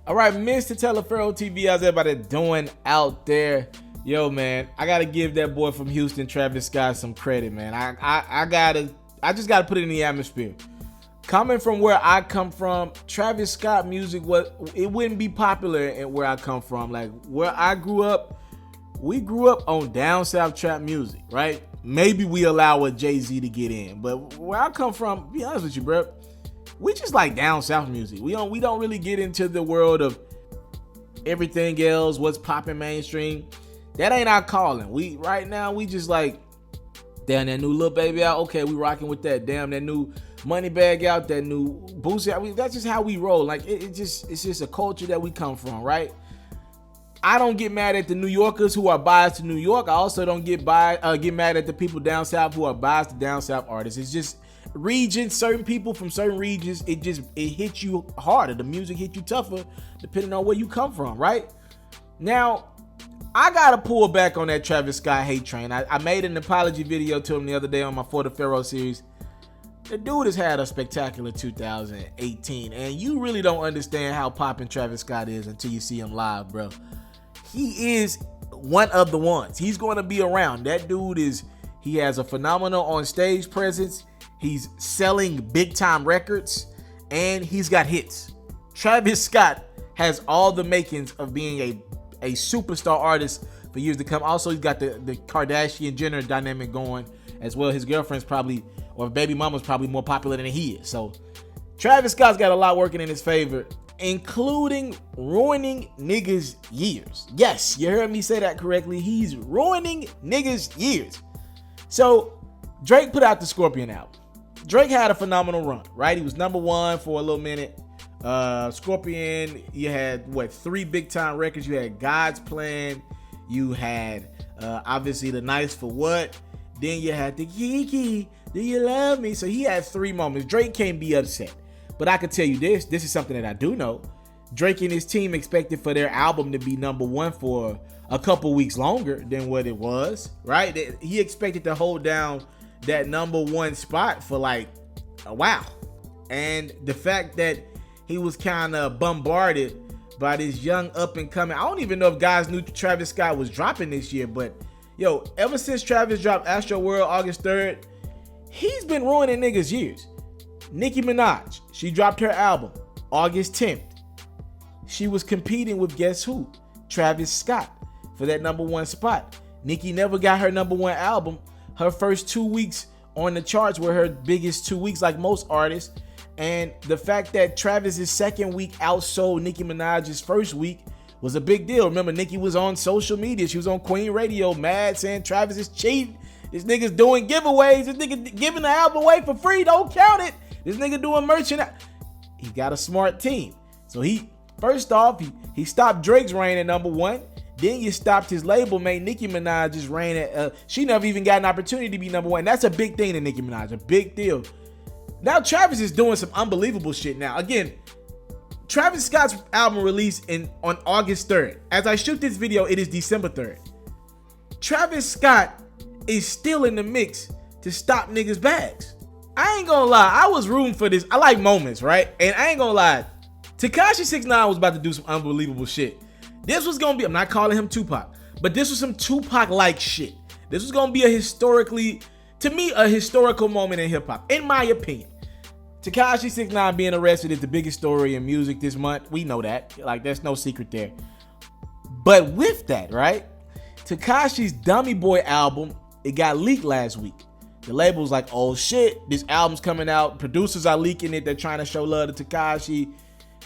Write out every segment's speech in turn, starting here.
All right, Mr. Taliaferro TV, how's everybody doing out there? Yo, man, I gotta give that boy from Houston, Travis Scott, some credit, man. I just gotta put it in the atmosphere. Coming from where I come from, Travis Scott music wouldn't be popular in where I come from. Like where I grew up, we grew up on down south trap music, right? Maybe we allow a Jay-Z to get in, but where I come from, be honest with you, bro, we just like down south music. We don't really get into the world of everything else, what's popping mainstream. That ain't our calling. Right now we just like, damn, that new Lil Baby out, okay, we rocking with that. Damn, that new Money Bag out, that new Boosie out. That's just how we roll. Like it's just a culture that we come from, right? I don't get mad at the New Yorkers who are biased to New York. I also don't get mad at the people down south who are biased to down south artists. It's just regions, certain people from certain regions, it hits you harder. The music hits you tougher depending on where you come from, right? Now, I gotta pull back on that Travis Scott hate train. I made an apology video to him the other day on my For the Pharaoh series. The dude has had a spectacular 2018, and you really don't understand how poppin' Travis Scott is until you see him live, bro. He is one of the ones. He's going to be around. That dude he has a phenomenal on stage presence. He's selling big time records, and he's got hits. Travis Scott has all the makings of being a superstar artist for years to come. Also, he's got the Kardashian Jenner dynamic going as well. His girlfriend's probably, or baby mama's probably more popular than he is. So Travis Scott's got a lot working in his favor, including ruining niggas' years. Yes, you heard me say that correctly. He's ruining niggas' years. So Drake put out the Scorpion album. Drake had a phenomenal run, right? He was number one for a little minute. Scorpion, you had 3 big time records. You had God's Plan, you had obviously the Nice for What, then you had the Kiki, Do You Love Me? So he had 3 moments. Drake can't be upset, but I can tell you this is something that I do know. Drake and his team expected for their album to be number one for a couple weeks longer than what it was, right? He expected to hold down that number one spot for like a while. And the fact that he was kind of bombarded by this young up and coming, I don't even know if guys knew Travis Scott was dropping this year, but yo, ever since Travis dropped Astro World August 3rd, he's been ruining niggas' years. Nicki Minaj, she dropped her album August 10th. She was competing with guess who? Travis Scott for that number one spot. Nicki never got her number one album. Her first 2 weeks on the charts were her biggest 2 weeks, like most artists. And the fact that Travis's second week outsold Nicki Minaj's first week was a big deal. Remember, Nicki was on social media. She was on Queen Radio, mad, saying Travis is cheating. This nigga's doing giveaways. This nigga giving the album away for free. Don't count it. This nigga doing merchandise. He got a smart team. So first off, he stopped Drake's reign at number one. Then you stopped his label mate Nicki Minaj's reign at, she never even got an opportunity to be number one. That's a big thing to Nicki Minaj, a big deal. Now Travis is doing some unbelievable shit now. Again, Travis Scott's album released on August 3rd. As I shoot this video, it is December 3rd. Travis Scott is still in the mix to stop niggas' bags. I ain't gonna lie, I was rooting for this. I like moments, right? And I ain't gonna lie, Tekashi 6ix9ine was about to do some unbelievable shit. This was gonna be, I'm not calling him Tupac, but this was some Tupac-like shit. This was gonna be a historical moment in hip-hop, in my opinion. Tekashi 6ix9ine being arrested is the biggest story in music this month. We know that. Like, there's no secret there. But with that, right? Tekashi's Dummy Boy album, it got leaked last week. The label was like, oh shit, this album's coming out. Producers are leaking it. They're trying to show love to Tekashi.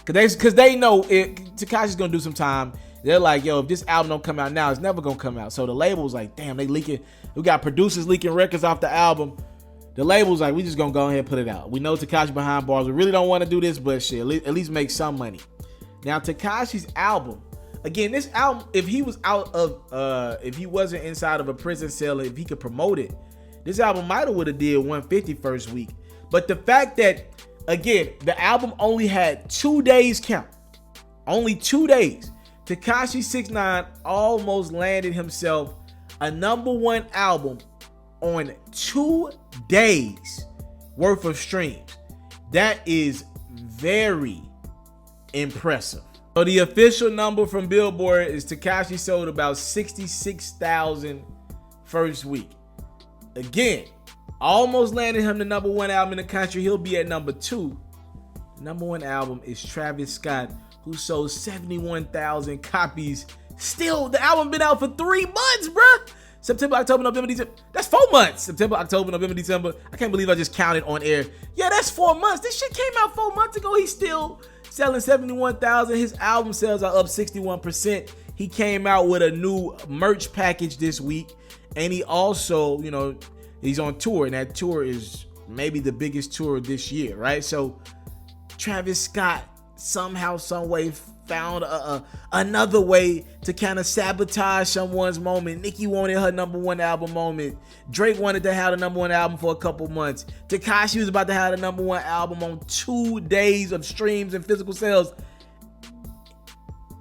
Because they know Tekashi's going to do some time. They're like, yo, if this album don't come out now, it's never going to come out. So the label's like, damn, they leaking. We got producers leaking records off the album. The label's like, we just going to go ahead and put it out. We know Tekashi behind bars. We really don't want to do this, but shit, at least make some money. Now, Tekashi's album, again, this album, if he was if he wasn't inside of a prison cell, if he could promote it, this album might have would have did 150 first week. But the fact that, again, the album only had 2 days count. Only 2 days. Tekashi 6ix9ine almost landed himself a number one album on 2 days worth of streams. That is very impressive. So the official number from Billboard is Tekashi sold about 66,000 first week. Again, almost landed him the #1 album in the country. He'll be at #2. The #1 album is Travis Scott, who sold 71,000 copies. Still, the album been out for 3 months, bruh. September, October, November, December. That's 4 months. September, October, November, December. I can't believe I just counted on air. Yeah, that's 4 months. This shit came out 4 months ago. He's still selling 71,000. His album sales are up 61%. He came out with a new merch package this week. And he also, he's on tour. And that tour is maybe the biggest tour this year, right? So Travis Scott somehow, some way found another way to kind of sabotage someone's moment. Nicki wanted her #1 album moment. Drake wanted to have the #1 album for a couple months. Tekashi was about to have the #1 album on 2 days of streams and physical sales.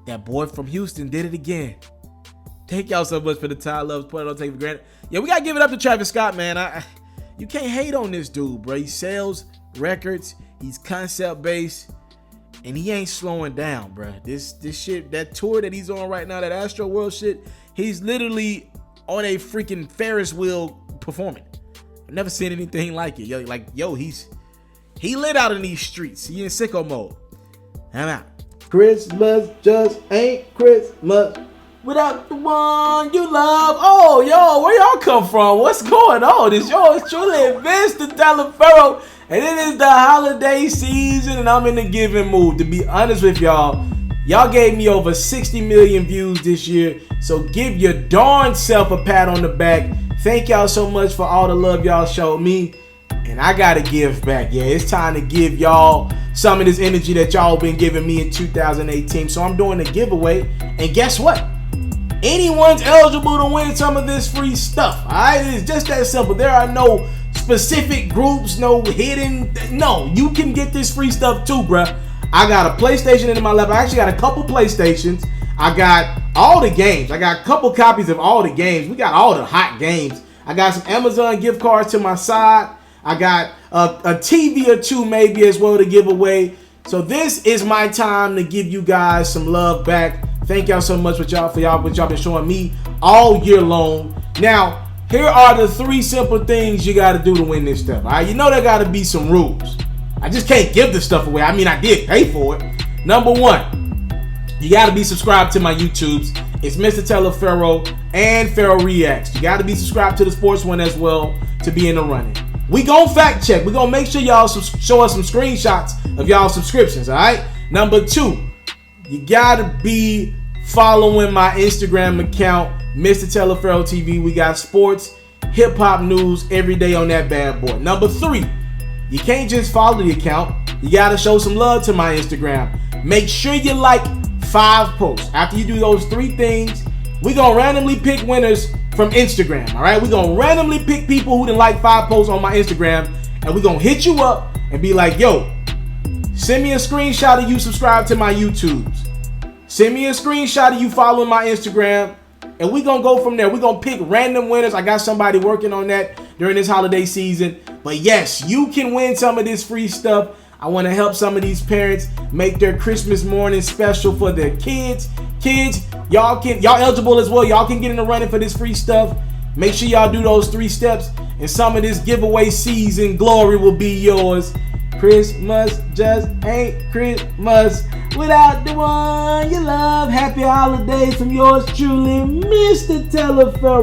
That boy from Houston did it again. Thank y'all so much for the time, loves. Put it on, take it for granted. Yeah, we gotta give it up to Travis Scott, man. You can't hate on this dude, bro. He sells records. He's concept based. And he ain't slowing down, bro. This shit, that tour that he's on right now, that Astro World shit, he's literally on a freaking Ferris wheel performing. I've never seen anything like it. He lit out in these streets. He in sicko mode. I'm out. Christmas just ain't Christmas without the one you love. Oh, yo, where y'all come from? What's going on? It's yours truly, Mr. TALIAFERRO. And it is the holiday season, and I'm in the giving mood. To be honest with y'all gave me over 60 million views this year. So give your darn self a pat on the back. Thank y'all so much for all the love y'all showed me. And I gotta give back. Yeah, it's time to give y'all some of this energy that y'all been giving me in 2018. So I'm doing a giveaway. And guess what? Anyone's eligible to win some of this free stuff. Alright? It's just that simple. There are no specific groups, no hidden. No, you can get this free stuff too, bruh. I got a PlayStation in my lap. I actually got a couple PlayStations. I got all the games. I got a couple copies of all the games. We got all the hot games. I got some Amazon gift cards to my side. I got a TV or two maybe as well to give away. So this is my time to give you guys some love back. Thank y'all so much for what y'all been showing me all year long. Now, here are the 3 simple things you got to do to win this stuff. All right, you know there got to be some rules. I just can't give this stuff away. I mean, I did pay for it. Number 1, you got to be subscribed to my YouTubes. It's Mr. TALIAFERRO and Ferro Reacts. You got to be subscribed to the sports one as well to be in the running. We gon' fact check. We gonna make sure y'all show us some screenshots of y'all subscriptions. All right. Number 2, you got to be following my Instagram account, Mr. TALIAFERRO TV. We got sports, hip hop news every day on that bad boy. Number 3, you can't just follow the account. You got to show some love to my Instagram. Make sure you like 5 posts. After you do those 3 things, we gonna randomly pick winners from Instagram. All right, we gonna randomly pick people who didn't like 5 posts on my Instagram, and we gonna hit you up and be like, yo, send me a screenshot of you subscribe to my YouTubes. Send me a screenshot of you following my Instagram, and we gonna go from there. We gonna pick random winners. I got somebody working on that during this holiday season. But yes, you can win some of this free stuff. I want to help some of these parents make their Christmas morning special for their kids. Kids, y'all eligible as well. Y'all can get in the running for this free stuff. Make sure y'all do those 3 steps, and some of this giveaway season glory will be yours. Christmas just ain't Christmas without the one you love. Happy holidays from yours truly, Mr. TALIAFERRO.